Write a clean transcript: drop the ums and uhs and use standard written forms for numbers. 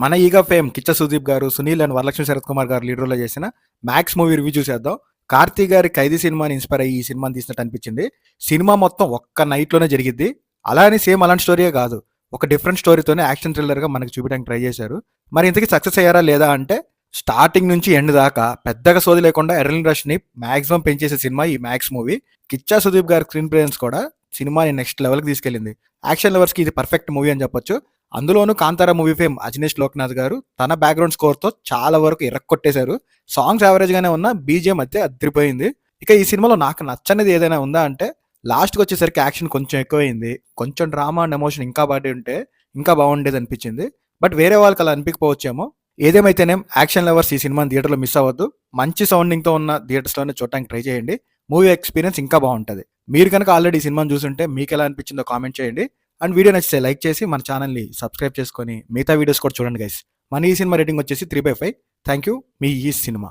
మన ఈగా ఫేమ్ కిచ్చ సుదీప్ గారు, సునీల్ అండ్ వరలక్ష్మి శరత్ కుమార్ గారు లీడ్ రోల్లో చేసిన మ్యాక్స్ మూవీ రివ్యూ చూసేద్దాం. కార్తీ గారి ఖైదీ సినిమాని ఇన్స్పైర్ అయ్యి ఈ సినిమాని తీసినట్టు అనిపించింది. సినిమా మొత్తం ఒక్క నైట్లోనే జరిగిద్ది. అలా అని సేమ్ అలాంటి స్టోరీయే కాదు, ఒక డిఫరెంట్ స్టోరీతోనే యాక్షన్ థ్రిల్లర్గా మనకు చూపించడానికి ట్రై చేశారు. మరి ఇంతకీ సక్సెస్ అయ్యారా లేదా అంటే, స్టార్టింగ్ నుంచి ఎండ్ దాకా పెద్దగా సోది లేకుండా ఎర్రల్ రష్ని మాక్సిమం పెంచేసే సినిమా ఈ మ్యాక్స్ మూవీ. కిచ్చా సుదీప్ గారి స్క్రీన్ ప్రెజెన్స్ కూడా సినిమాని నెక్స్ట్ లెవెల్కి తీసుకెళ్ళింది. యాక్షన్ లవర్స్కి ఇది పర్ఫెక్ట్ మూవీ అని చెప్పొచ్చు. అందులోనూ కాంతారా మూవీ ఫేమ్ అజనీష్ లోక్నాథ్ గారు తన బ్యాక్గ్రౌండ్ స్కోర్తో చాలా వరకు ఇరక్కొట్టేశారు. సాంగ్స్ యావరేజ్గానే ఉన్న బీజిఎం అయితే అదిరిపోయింది. ఇక ఈ సినిమాలో నాకు నచ్చనిది ఏదైనా ఉందా అంటే, లాస్ట్కి వచ్చేసరికి యాక్షన్ కొంచెం ఎక్కువైంది. కొంచెం డ్రామా అండ్ ఎమోషన్ ఇంకా బాగా ఉంటే ఇంకా బాగుండేది అనిపించింది. బట్ వేరే వాళ్ళకి అలా అనిపించకపోవచ్చేమో. ఏదేమైతేనేం యాక్షన్ లవర్స్ ఈ సినిమాని థియేటర్లో మిస్ అవ్వద్దు. మంచి సౌండింగ్తో ఉన్న థియేటర్స్లోనే చూడటానికి ట్రై చేయండి. మూవీ ఎక్స్పీరియన్స్ ఇంకా బాగుంటుంది. మీరు కనుక ఆల్రెడీ ఈ సినిమాని చూసుంటే మీకు ఎలా అనిపించిందో కామెంట్ చేయండి. అండ్ వీడియో నచ్చితే లైక్ చేసి మన ఛానల్ని సబ్స్క్రైబ్ చేసుకొని మిగతా వీడియోస్ కూడా చూడండి గైస్. మన ఈ సినిమా రేటింగ్ వచ్చేసి 3/5. Thank you. మీ ఈ సినిమా.